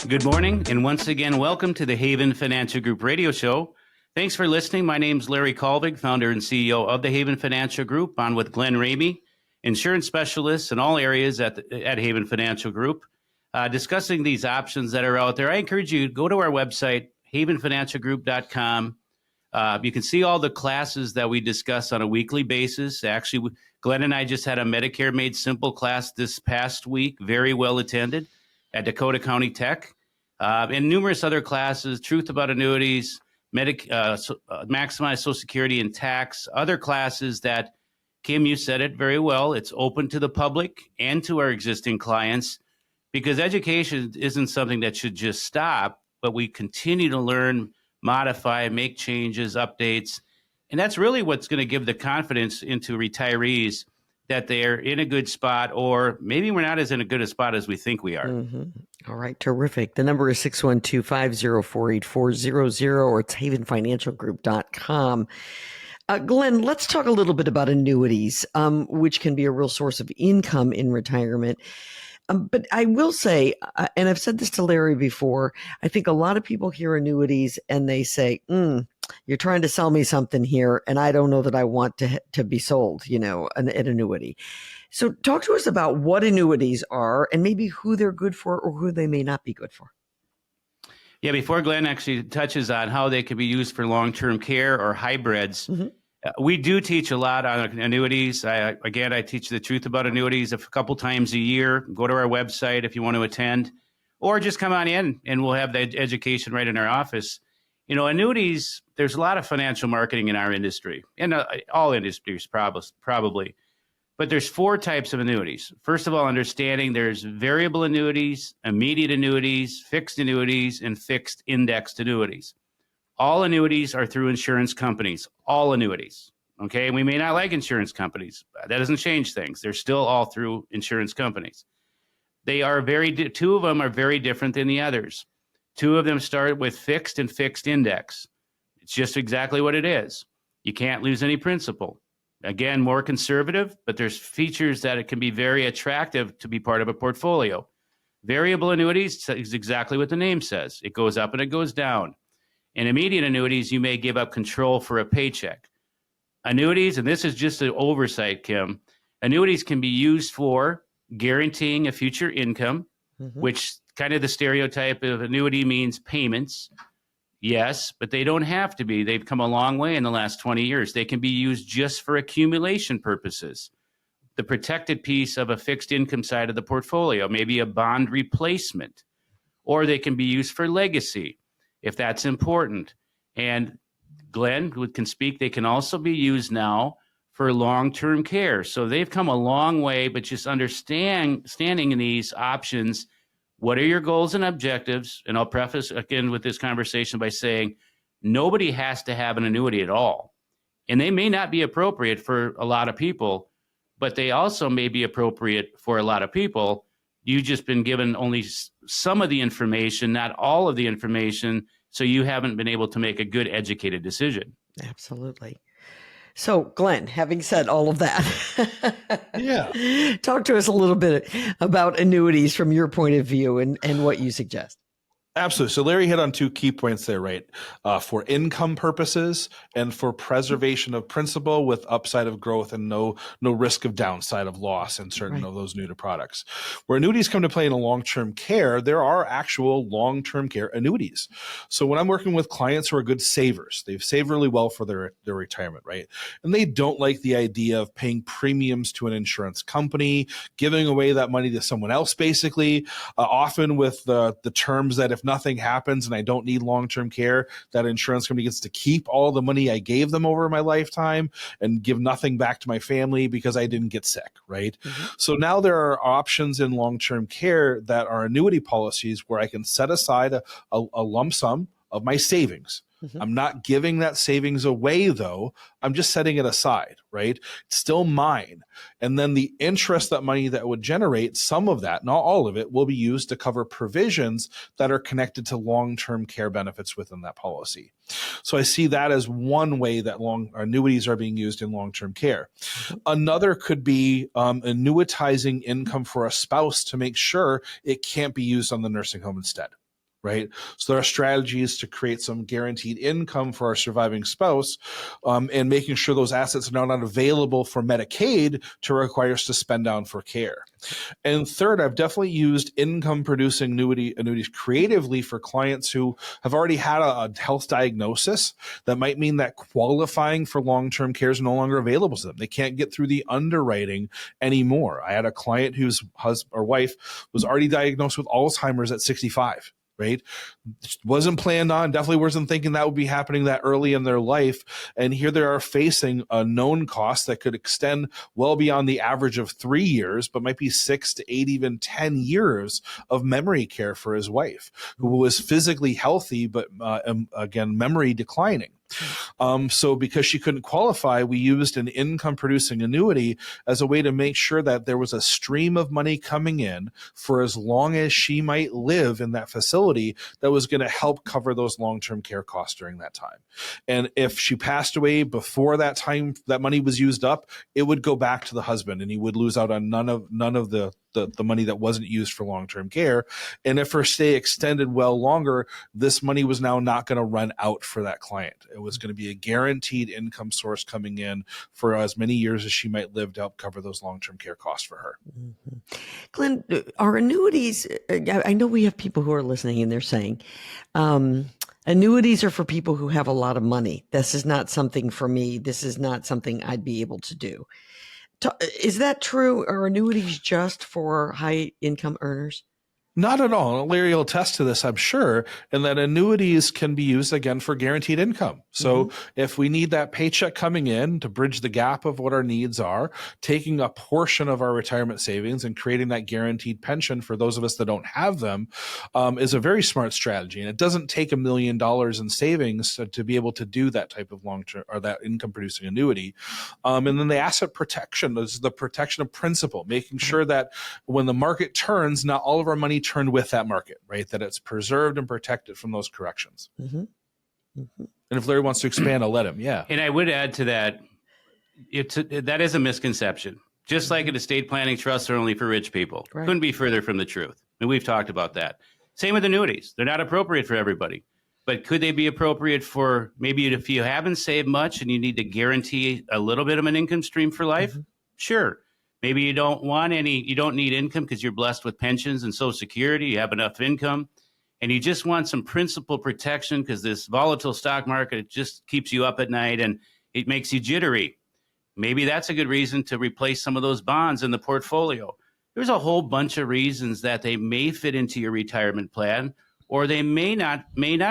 Good morning, and once again, welcome to the Haven Financial Group radio show. Thanks for listening. My name's Larry Colvig, founder and CEO of the Haven Financial Group, on with Glenn Ramey, insurance specialist in all areas at Haven Financial Group, discussing these options that are out there. I encourage you to go to our website, havenfinancialgroup.com. You can see all the classes that we discuss on a weekly basis. Actually, Glenn and I just had a Medicare Made Simple class this past week, very well attended at Dakota County Tech, and numerous other classes, Truth About Annuities, Maximize Social Security and Tax, other classes that, Kim, you said it very well, it's open to the public and to our existing clients, because education isn't something that should just stop, but we continue to learn, modify, make changes, updates. And that's really what's going to give the confidence into retirees that they're in a good spot, or maybe we're not as in a good a spot as we think we are. Mm-hmm. All right, terrific. The number is 612-504-8400, or it's havenfinancialgroup.com. Glenn, let's talk a little bit about annuities, which can be a real source of income in retirement. But I will say, and I've said this to Larry before, I think a lot of people hear annuities and they say, you're trying to sell me something here, and I don't know that I want to be sold, an annuity. So talk to us about what annuities are and maybe who they're good for or who they may not be good for. Yeah, before Glenn actually touches on how they can be used for long-term care or hybrids, we do teach a lot on annuities. I teach the Truth About Annuities a couple times a year. Go to our website if you want to attend, or just come on in and we'll have the education right in our office. Annuities, there's a lot of financial marketing in our industry, in all industries probably. But there's 4 types of annuities. First of all, understanding there's variable annuities, immediate annuities, fixed annuities, and fixed indexed annuities. All annuities are through insurance companies, all annuities. Okay, we may not like insurance companies. That doesn't change things. They're still all through insurance companies. They are 2 of them are very different than the others. 2 of them start with fixed and fixed index. It's just exactly what it is. You can't lose any principal. Again, more conservative, but there's features that it can be very attractive to be part of a portfolio. Variable annuities is exactly what the name says. It goes up and it goes down. In immediate annuities, you may give up control for a paycheck. Annuities, and this is just an oversight, Kim, annuities can be used for guaranteeing a future income, which kind of the stereotype of annuity means payments. Yes, but they don't have to be. They've come a long way in the last 20 years. They can be used just for accumulation purposes. The protected piece of a fixed income side of the portfolio, maybe a bond replacement, or they can be used for legacy, if that's important. And Glenn can speak, they can also be used now for long-term care. So they've come a long way, but just understanding these options, what are your goals and objectives? And I'll preface again with this conversation by saying nobody has to have an annuity at all. And they may not be appropriate for a lot of people, but they also may be appropriate for a lot of people. You've just been given only some of the information, not all of the information, so you haven't been able to make a good educated decision. Absolutely. So, Glenn, having said all of that, talk to us a little bit about annuities from your point of view and what you suggest. Absolutely. So Larry hit on 2 key points there, right? For income purposes and for preservation of principal with upside of growth and no risk of downside of loss in certain of those new to products. Where annuities come to play in a long-term care, there are actual long-term care annuities. So when I'm working with clients who are good savers, they've saved really well for their retirement, right? And they don't like the idea of paying premiums to an insurance company, giving away that money to someone else, basically, often with the terms that if nothing happens and I don't need long-term care, that insurance company gets to keep all the money I gave them over my lifetime and give nothing back to my family because I didn't get sick, right? So now there are options in long-term care that are annuity policies where I can set aside a lump sum of my savings I'm not giving that savings away, though. I'm just setting it aside, right? It's still mine. And then the interest, that money that would generate, some of that, not all of it, will be used to cover provisions that are connected to long-term care benefits within that policy. So I see that as one way that annuities are being used in long-term care. Another could be annuitizing income for a spouse to make sure it can't be used on the nursing home instead. Right. So there are strategies to create some guaranteed income for our surviving spouse, and making sure those assets are not available for Medicaid to require us to spend down for care. And third, I've definitely used income producing annuities creatively for clients who have already had a health diagnosis that might mean that qualifying for long-term care is no longer available to them. They can't get through the underwriting anymore. I had a client whose husband or wife was already diagnosed with Alzheimer's at 65. Right? Wasn't planned on, definitely wasn't thinking that would be happening that early in their life. And here they are facing a known cost that could extend well beyond the average of 3 years, but might be 6 to 8, even 10 years of memory care for his wife, who was physically healthy, but again, memory declining. So because she couldn't qualify, we used an income producing annuity as a way to make sure that there was a stream of money coming in for as long as she might live in that facility that was going to help cover those long-term care costs during that time. And if she passed away before that time, that money was used up, it would go back to the husband and he would lose out on none of the money that wasn't used for long-term care. And if her stay extended well longer, this money was now not going to run out for that client. It was going to be a guaranteed income source coming in for as many years as she might live to help cover those long-term care costs for her. Glenn, are annuities, I know we have people who are listening and they're saying, annuities are for people who have a lot of money. This is not something for me. This is not something I'd be able to do. Is that true? Are annuities just for high income earners? Not at all. Larry will attest to this, I'm sure, and that annuities can be used again for guaranteed income. So if we need that paycheck coming in to bridge the gap of what our needs are, taking a portion of our retirement savings and creating that guaranteed pension for those of us that don't have them is a very smart strategy. And it doesn't take $1 million in savings to be able to do that type of long-term or that income producing annuity. And then the asset protection is the protection of principal, making sure that when the market turns, not all of our money turned with that market, right? That it's preserved and protected from those corrections. And if Larry wants to expand, I'll let him. Yeah. And I would add to that, that is a misconception. Just like an estate planning trusts are only for rich people. Right. Couldn't be further from the truth. And we've talked about that. Same with annuities. They're not appropriate for everybody. But could they be appropriate for maybe if you haven't saved much and you need to guarantee a little bit of an income stream for life? Sure. Maybe you don't need income because you're blessed with pensions and Social Security, you have enough income, and you just want some principal protection because this volatile stock market just keeps you up at night and it makes you jittery. Maybe that's a good reason to replace some of those bonds in the portfolio. There's a whole bunch of reasons that they may fit into your retirement plan, or they may not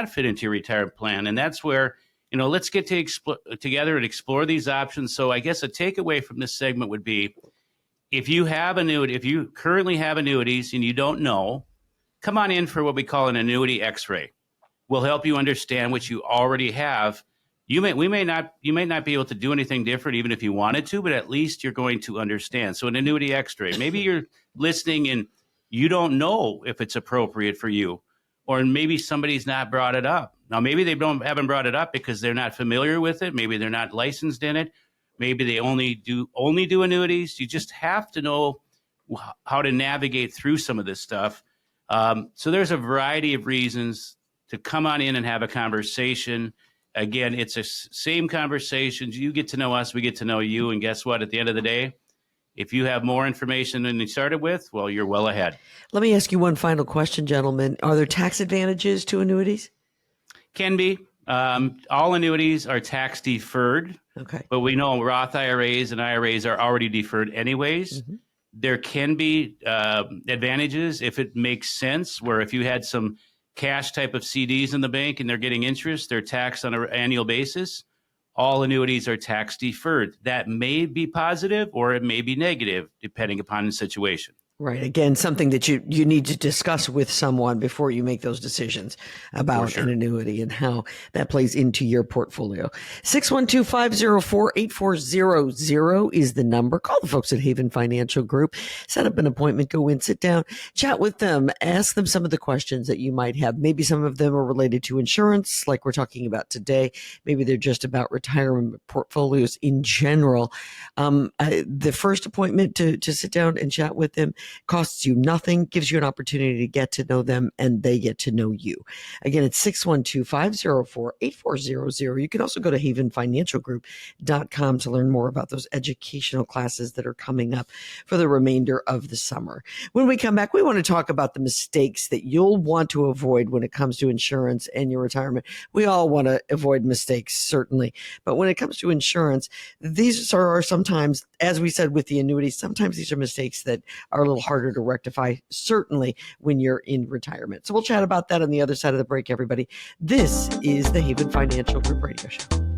fit into your retirement plan. And that's where, let's get together and explore these options. So I guess a takeaway from this segment would be, if you currently have annuities and you don't know, come on in for what we call an annuity X-ray. We'll help you understand what you already have. You may not be able to do anything different even if you wanted to, but at least you're going to understand. So an annuity X-ray, maybe you're listening and you don't know if it's appropriate for you, or maybe somebody's not brought it up. Now, maybe they haven't brought it up because they're not familiar with it. Maybe they're not licensed in it. Maybe they only do annuities. You just have to know how to navigate through some of this stuff. So there's a variety of reasons to come on in and have a conversation. Again, it's the same conversations. You get to know us, we get to know you. And guess what? At the end of the day, if you have more information than you started with, well, you're well ahead. Let me ask you one final question, gentlemen. Are there tax advantages to annuities? Can be. All annuities are tax deferred. Okay. But we know Roth IRAs and IRAs are already deferred anyways. There can be advantages if it makes sense, where if you had some cash type of CDs in the bank and they're getting interest, they're taxed on an annual basis. All annuities are tax deferred. That may be positive or it may be negative depending upon the situation. Right. Again, something that you need to discuss with someone before you make those decisions about sure. an annuity and how that plays into your portfolio. 612-504-8400 is the number. Call the folks at Haven Financial Group. Set up an appointment. Go in, sit down, chat with them. Ask them some of the questions that you might have. Maybe some of them are related to insurance, like we're talking about today. Maybe they're just about retirement portfolios in general. The first appointment to sit down and chat with them costs you nothing, gives you an opportunity to get to know them, and they get to know you. Again, it's 612-504-8400. You can also go to havenfinancialgroup.com to learn more about those educational classes that are coming up for the remainder of the summer. When we come back, we want to talk about the mistakes that you'll want to avoid when it comes to insurance and your retirement. We all want to avoid mistakes, certainly. But when it comes to insurance, these are sometimes, as we said with the annuities, sometimes these are mistakes that are a little harder to rectify, certainly when you're in retirement. So we'll chat about that on the other side of the break, everybody. This is the Haven Financial Group Radio Show.